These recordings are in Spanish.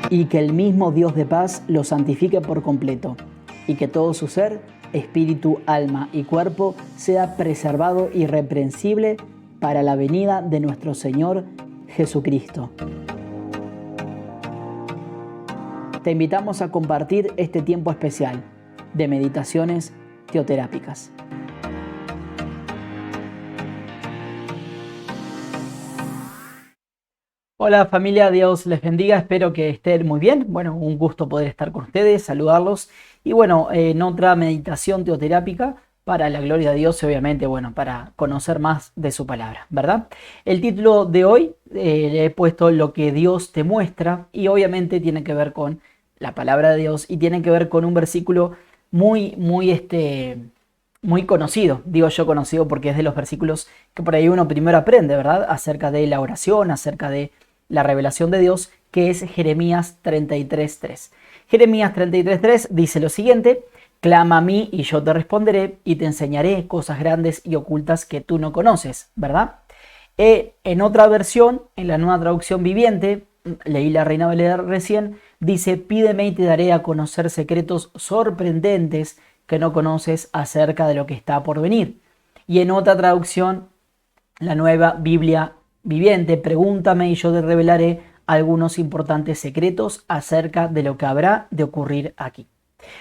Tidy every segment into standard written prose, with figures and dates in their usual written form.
y que el mismo Dios de paz los santifique por completo, y que todo su ser, espíritu, alma y cuerpo sea preservado irreprensible para la venida de nuestro Señor Jesucristo. Te invitamos a compartir este tiempo especial de meditaciones teoterápicas. Hola familia, Dios les bendiga, espero que estén muy bien. Bueno, un gusto poder estar con ustedes, saludarlos. Y bueno, en otra meditación teoterápica para la gloria de Dios y obviamente, bueno, para conocer más de su palabra, ¿verdad? El título de hoy le he puesto Lo que Dios te muestra y obviamente tiene que ver con la palabra de Dios y tiene que ver con un versículo muy conocido. Digo yo conocido porque es de los versículos que por ahí uno primero aprende, ¿verdad? Acerca de la oración, acerca de la revelación de Dios, que es Jeremías 33:3. Jeremías 33:3 dice lo siguiente: clama a mí y yo te responderé y te enseñaré cosas grandes y ocultas que tú no conoces, ¿verdad? En otra versión, en la Nueva Traducción Viviente, leí la Reina Valera recién, dice: pídeme y te daré a conocer secretos sorprendentes que no conoces acerca de lo que está por venir. Y en otra traducción, la Nueva Biblia Viviente, pregúntame y yo te revelaré algunos importantes secretos acerca de lo que habrá de ocurrir aquí.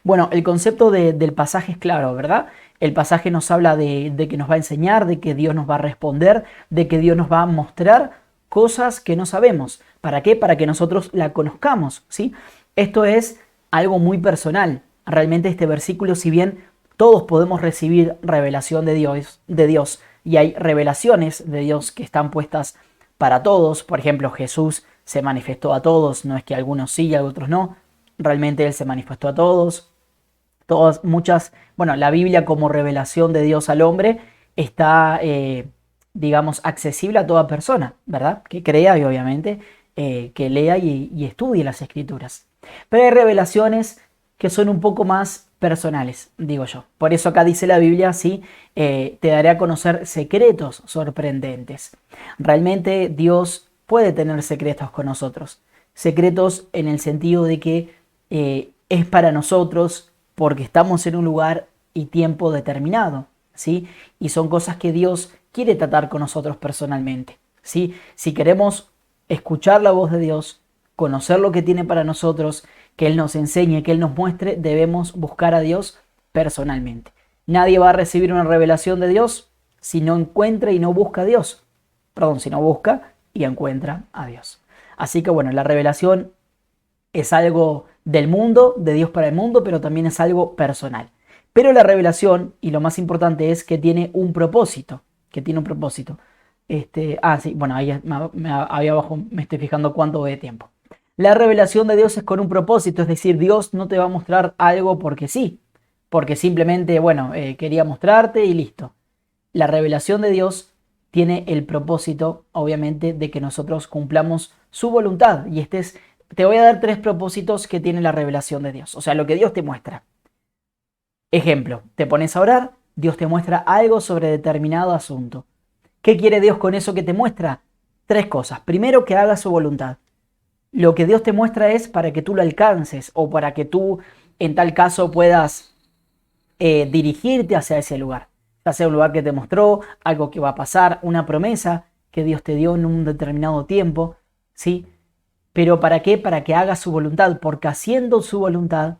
Bueno, el concepto del pasaje es claro, ¿verdad? El pasaje nos habla de que nos va a enseñar, de que Dios nos va a responder, de que Dios nos va a mostrar cosas que no sabemos. ¿Para qué? Para que nosotros la conozcamos, ¿sí? Esto es algo muy personal. Realmente este versículo, si bien todos podemos recibir revelación de Dios, y hay revelaciones de Dios que están puestas para todos. Por ejemplo, Jesús se manifestó a todos, no es que algunos sí y otros no. Realmente Él se manifestó a todos. La Biblia como revelación de Dios al hombre está, accesible a toda persona, ¿verdad? Que crea y obviamente que lea y estudie las Escrituras. Pero hay revelaciones que son un poco más personales, digo yo. Por eso acá dice la Biblia, sí, te daré a conocer secretos sorprendentes. Realmente Dios puede tener secretos con nosotros. Secretos en el sentido de que es para nosotros porque estamos en un lugar y tiempo determinado, ¿sí? Y son cosas que Dios quiere tratar con nosotros personalmente, ¿sí? Si queremos escuchar la voz de Dios, conocer lo que tiene para nosotros, que Él nos enseñe, que Él nos muestre, debemos buscar a Dios personalmente. Nadie va a recibir una revelación de Dios si no encuentra y no busca a Dios. Perdón, si no busca y encuentra a Dios. Así que bueno, la revelación es algo del mundo, de Dios para el mundo, pero también es algo personal. Pero la revelación, y lo más importante, es que tiene un propósito. Que tiene un propósito. Ahí ahí abajo me estoy fijando cuánto voy de tiempo. La revelación de Dios es con un propósito, es decir, Dios no te va a mostrar algo porque sí, porque simplemente, quería mostrarte y listo. La revelación de Dios tiene el propósito, obviamente, de que nosotros cumplamos su voluntad. Y te voy a dar 3 propósitos que tiene la revelación de Dios, o sea, lo que Dios te muestra. Ejemplo, te pones a orar, Dios te muestra algo sobre determinado asunto. ¿Qué quiere Dios con eso que te muestra? 3 cosas. Primero, que hagas su voluntad. Lo que Dios te muestra es para que tú lo alcances o para que tú, en tal caso, puedas dirigirte hacia ese lugar. Hacia un lugar que te mostró, algo que va a pasar, una promesa que Dios te dio en un determinado tiempo, ¿sí? ¿Pero para qué? Para que hagas su voluntad, porque haciendo su voluntad,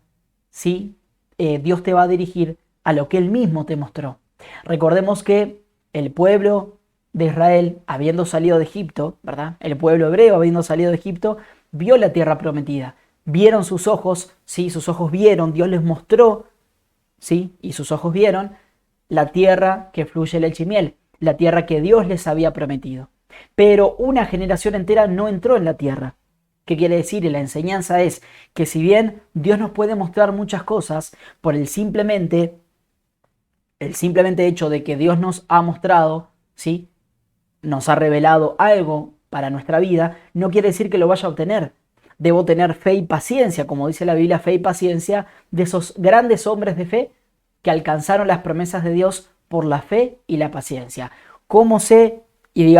¿sí? Dios te va a dirigir a lo que Él mismo te mostró. Recordemos que el pueblo de Israel, habiendo salido de Egipto, ¿verdad? El pueblo hebreo, habiendo salido de Egipto, vio la tierra prometida. Vieron sus ojos, ¿sí? Sus ojos vieron, Dios les mostró, ¿sí? Y sus ojos vieron la tierra que fluye leche y miel, la tierra que Dios les había prometido. Pero una generación entera no entró en la tierra. ¿Qué quiere decir? Y la enseñanza es que si bien Dios nos puede mostrar muchas cosas, por el simplemente hecho de que Dios nos ha mostrado, ¿sí? Nos ha revelado algo para nuestra vida, no quiere decir que lo vaya a obtener. Debo tener fe y paciencia, como dice la Biblia, fe y paciencia de esos grandes hombres de fe que alcanzaron las promesas de Dios por la fe y la paciencia. ¿Cómo sé y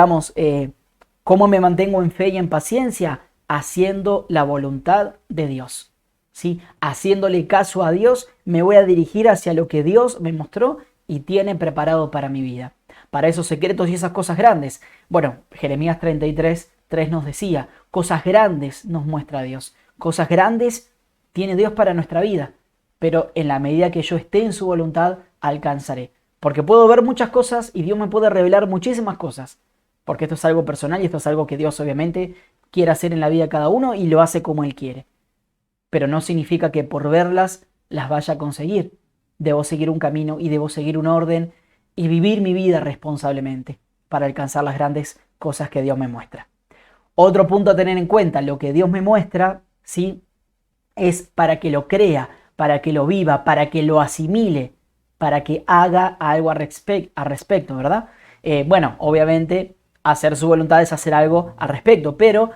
cómo me mantengo en fe y en paciencia? haciendo la voluntad de Dios. ¿Sí? Haciéndole caso a Dios, me voy a dirigir hacia lo que Dios me mostró y tiene preparado para mi vida. Para esos secretos y esas cosas grandes. Bueno, Jeremías 33:3 nos decía, cosas grandes nos muestra Dios. Cosas grandes tiene Dios para nuestra vida. Pero en la medida que yo esté en su voluntad, alcanzaré. Porque puedo ver muchas cosas y Dios me puede revelar muchísimas cosas. Porque esto es algo personal y esto es algo que Dios obviamente quiere hacer en la vida de cada uno y lo hace como Él quiere. Pero no significa que por verlas las vaya a conseguir. Debo seguir un camino y debo seguir un orden y vivir mi vida responsablemente para alcanzar las grandes cosas que Dios me muestra. Otro punto a tener en cuenta, lo que Dios me muestra, ¿sí? Es para que lo crea, para que lo viva, para que lo asimile, para que haga algo al respecto, ¿verdad? Bueno, obviamente hacer su voluntad es hacer algo al respecto, pero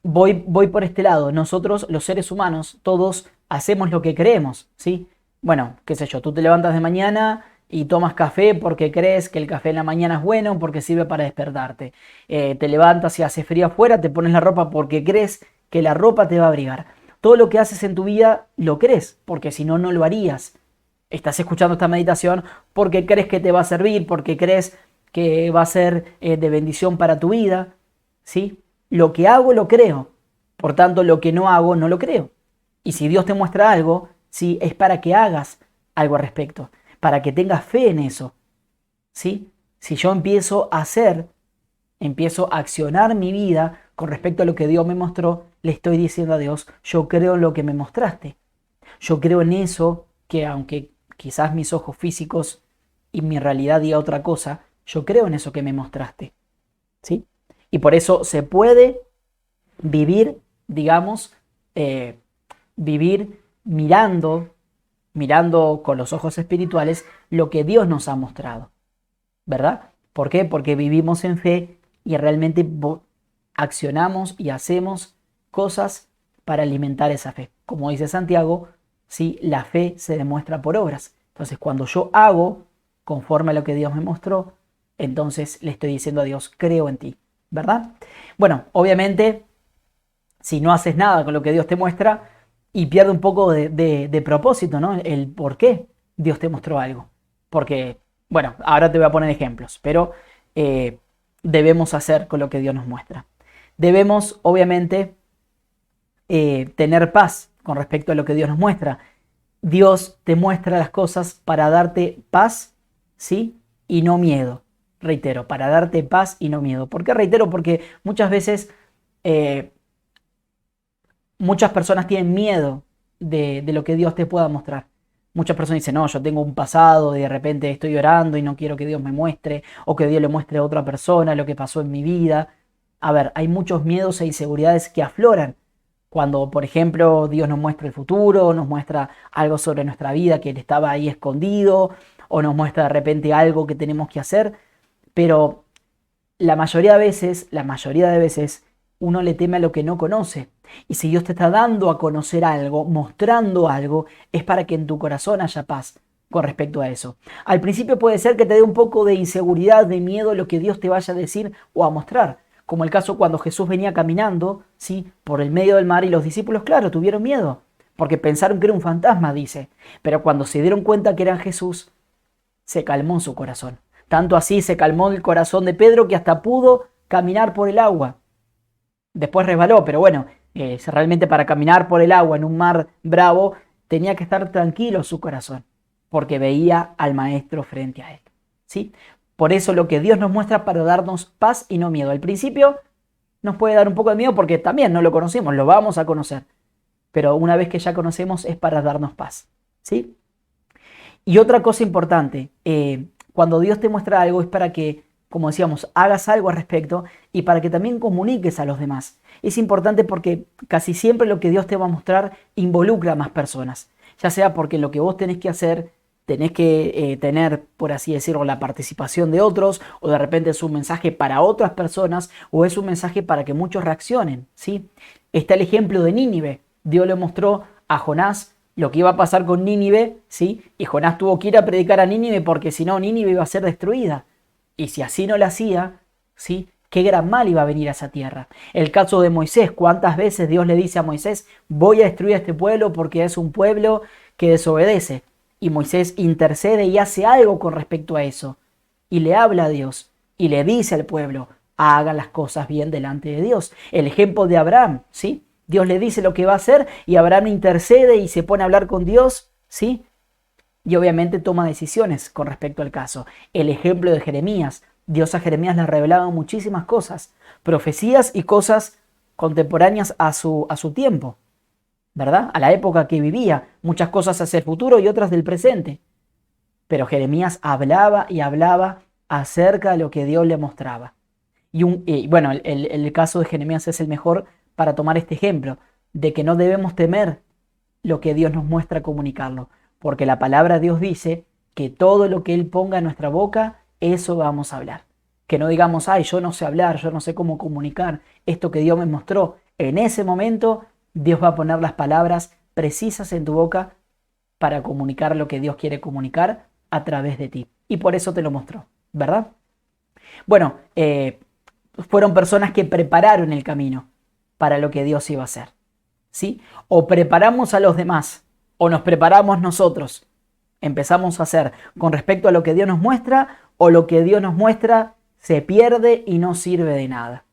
voy por este lado. Nosotros, los seres humanos, todos hacemos lo que creemos, ¿sí? Bueno, qué sé yo, tú te levantas de mañana y tomas café porque crees que el café en la mañana es bueno, porque sirve para despertarte. Te levantas y hace frío afuera, te pones la ropa porque crees que la ropa te va a abrigar. Todo lo que haces en tu vida lo crees, porque si no, no lo harías. Estás escuchando esta meditación porque crees que te va a servir, porque crees que va a ser de bendición para tu vida, ¿sí? Lo que hago lo creo, por tanto lo que no hago no lo creo. Y si Dios te muestra algo, sí, es para que hagas algo al respecto, para que tengas fe en eso, ¿sí? Si yo empiezo a hacer, empiezo a accionar mi vida con respecto a lo que Dios me mostró, le estoy diciendo a Dios, yo creo en lo que me mostraste. Yo creo en eso que aunque quizás mis ojos físicos y mi realidad diga otra cosa, yo creo en eso que me mostraste, ¿sí? Y por eso se puede vivir, digamos, vivir mirando con los ojos espirituales lo que Dios nos ha mostrado, ¿verdad? ¿Por qué? Porque vivimos en fe y realmente accionamos y hacemos cosas para alimentar esa fe. Como dice Santiago, ¿sí? La fe se demuestra por obras. Entonces, cuando yo hago conforme a lo que Dios me mostró, entonces le estoy diciendo a Dios, creo en ti, ¿verdad? Bueno, obviamente, si no haces nada con lo que Dios te muestra, y pierde un poco de propósito, ¿no? El por qué Dios te mostró algo. Porque, bueno, ahora te voy a poner ejemplos, pero debemos hacer con lo que Dios nos muestra. Debemos, obviamente, tener paz con respecto a lo que Dios nos muestra. Dios te muestra las cosas para darte paz, ¿sí? Y no miedo. Reitero, para darte paz y no miedo. ¿Por qué reitero? Porque muchas veces muchas personas tienen miedo de lo que Dios te pueda mostrar. Muchas personas dicen, no, yo tengo un pasado y de repente estoy orando y no quiero que Dios me muestre o que Dios le muestre a otra persona lo que pasó en mi vida. A ver, hay muchos miedos e inseguridades que afloran cuando, por ejemplo, Dios nos muestra el futuro, nos muestra algo sobre nuestra vida que estaba ahí escondido o nos muestra de repente algo que tenemos que hacer. Pero la mayoría de veces, uno le teme a lo que no conoce. Y si Dios te está dando a conocer algo, mostrando algo, es para que en tu corazón haya paz con respecto a eso. Al principio puede ser que te dé un poco de inseguridad, de miedo lo que Dios te vaya a decir o a mostrar. Como el caso cuando Jesús venía caminando, ¿sí? Por el medio del mar y los discípulos, claro, tuvieron miedo. Porque pensaron que era un fantasma, dice. Pero cuando se dieron cuenta que era Jesús, se calmó su corazón. Tanto así se calmó el corazón de Pedro que hasta pudo caminar por el agua. Después resbaló, pero bueno, realmente para caminar por el agua en un mar bravo tenía que estar tranquilo su corazón, porque veía al maestro frente a él, ¿sí? Por eso lo que Dios nos muestra para darnos paz y no miedo. Al principio nos puede dar un poco de miedo porque también no lo conocemos, lo vamos a conocer. Pero una vez que ya conocemos es para darnos paz, ¿sí? Y otra cosa importante, cuando Dios te muestra algo es para que, como decíamos, hagas algo al respecto y para que también comuniques a los demás. Es importante porque casi siempre lo que Dios te va a mostrar involucra a más personas, ya sea porque lo que vos tenés que hacer, tenés que tener, por así decirlo, la participación de otros, o de repente es un mensaje para otras personas, o es un mensaje para que muchos reaccionen, ¿sí? Está el ejemplo de Nínive. Dios le mostró a Jonás lo que iba a pasar con Nínive, ¿sí? Y Jonás tuvo que ir a predicar a Nínive porque si no, Nínive iba a ser destruida. Y si así no lo hacía, ¿sí? qué gran mal iba a venir a esa tierra. El caso de Moisés, cuántas veces Dios le dice a Moisés, voy a destruir a este pueblo porque es un pueblo que desobedece. Y Moisés intercede y hace algo con respecto a eso. Y le habla a Dios y le dice al pueblo, hagan las cosas bien delante de Dios. El ejemplo de Abraham, ¿sí? Dios le dice lo que va a hacer y Abraham intercede y se pone a hablar con Dios, ¿sí? Y obviamente toma decisiones con respecto al caso. El ejemplo de Jeremías. Dios a Jeremías le revelaba muchísimas cosas, profecías y cosas contemporáneas a su tiempo, ¿verdad? A la época que vivía, muchas cosas hacia el futuro y otras del presente. Pero Jeremías hablaba y hablaba acerca de lo que Dios le mostraba. Y bueno, el caso de Jeremías es el mejor para tomar este ejemplo, de que no debemos temer lo que Dios nos muestra comunicarlo, porque la palabra de Dios dice que todo lo que Él ponga en nuestra boca, eso vamos a hablar. Que no digamos, ay, yo no sé hablar, yo no sé cómo comunicar esto que Dios me mostró. En ese momento, Dios va a poner las palabras precisas en tu boca para comunicar lo que Dios quiere comunicar a través de ti. Y por eso te lo mostró, ¿verdad? Bueno, fueron personas que prepararon el camino para lo que Dios iba a hacer, ¿sí? O preparamos a los demás, o nos preparamos nosotros. Empezamos a hacer con respecto a lo que Dios nos muestra, o lo que Dios nos muestra se pierde y no sirve de nada.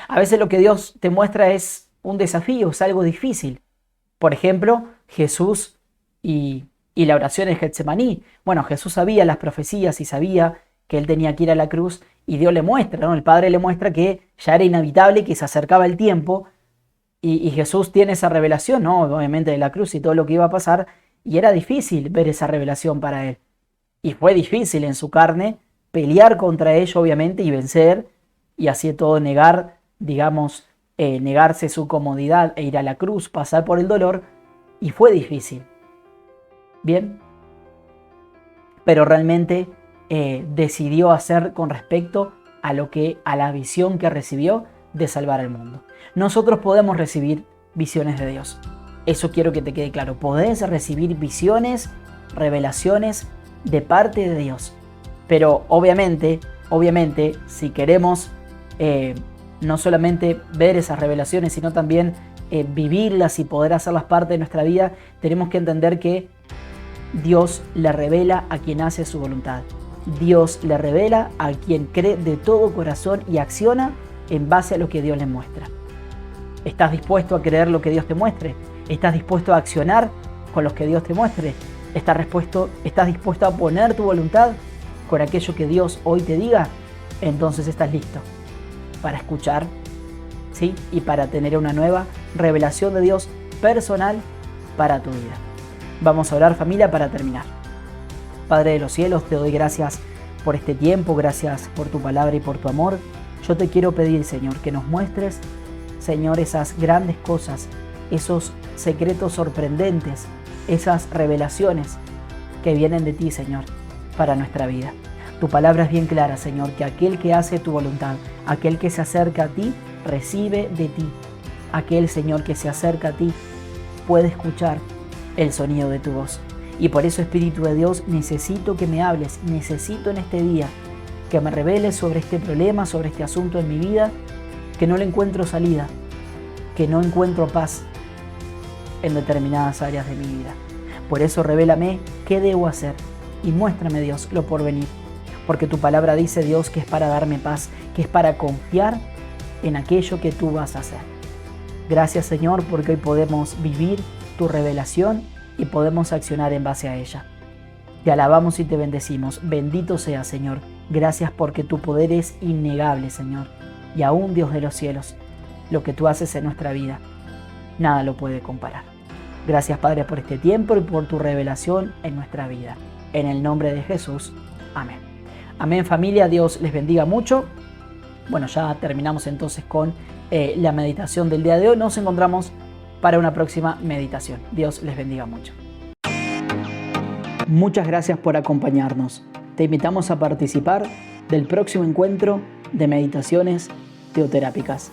A veces lo que Dios te muestra es un desafío, es algo difícil. Por ejemplo, Jesús y la oración en Getsemaní. Bueno, Jesús sabía las profecías y sabía que él tenía que ir a la cruz y Dios le muestra, ¿no? El Padre le muestra que ya era inevitable, que se acercaba el tiempo y Jesús tiene esa revelación, ¿no? Obviamente de la cruz y todo lo que iba a pasar, y era difícil ver esa revelación para él. Y fue difícil en su carne pelear contra ello, obviamente, y vencer, y así todo negar, digamos, negarse su comodidad e ir a la cruz, pasar por el dolor, y fue difícil. Bien, pero realmente decidió hacer con respecto a la visión que recibió de salvar al mundo. Nosotros podemos recibir visiones de Dios. Eso quiero que te quede claro. Podés recibir visiones, revelaciones de parte de Dios. Pero obviamente, si queremos no solamente ver esas revelaciones, sino también vivirlas y poder hacerlas parte de nuestra vida, tenemos que entender que Dios le revela a quien hace su voluntad. Dios le revela a quien cree de todo corazón y acciona en base a lo que Dios le muestra. ¿Estás dispuesto a creer lo que Dios te muestre? ¿Estás dispuesto a accionar con lo que Dios te muestre? ¿Estás dispuesto a poner tu voluntad con aquello que Dios hoy te diga? Entonces estás listo para escuchar, ¿sí? Y para tener una nueva revelación de Dios personal para tu vida. Vamos a orar, familia, para terminar. Padre de los cielos, te doy gracias por este tiempo, gracias por tu palabra y por tu amor. Yo te quiero pedir, Señor, que nos muestres, Señor, esas grandes cosas, esos secretos sorprendentes, esas revelaciones que vienen de ti, Señor, para nuestra vida. Tu palabra es bien clara, Señor, que aquel que hace tu voluntad, aquel que se acerca a ti, recibe de ti. Aquel, Señor, que se acerca a ti, puede escuchar el sonido de tu voz. Y por eso, Espíritu de Dios, necesito que me hables, necesito en este día que me reveles sobre este problema, sobre este asunto en mi vida, que no le encuentro salida, que no encuentro paz en determinadas áreas de mi vida. Por eso revélame qué debo hacer y muéstrame, Dios, lo por venir. Porque tu palabra dice, Dios, que es para darme paz, que es para confiar en aquello que tú vas a hacer. Gracias, Señor, porque hoy podemos vivir tu revelación y podemos accionar en base a ella. Te alabamos y te bendecimos. Bendito sea, Señor. Gracias porque tu poder es innegable, Señor. Y aún, Dios de los cielos, lo que tú haces en nuestra vida, nada lo puede comparar. Gracias, Padre, por este tiempo y por tu revelación en nuestra vida. En el nombre de Jesús. Amén. Amén, familia. Dios les bendiga mucho. Bueno, ya terminamos entonces con la meditación del día de hoy. Nos encontramos para una próxima meditación. Dios les bendiga mucho. Muchas gracias por acompañarnos. Te invitamos a participar del próximo encuentro de meditaciones teoterápicas.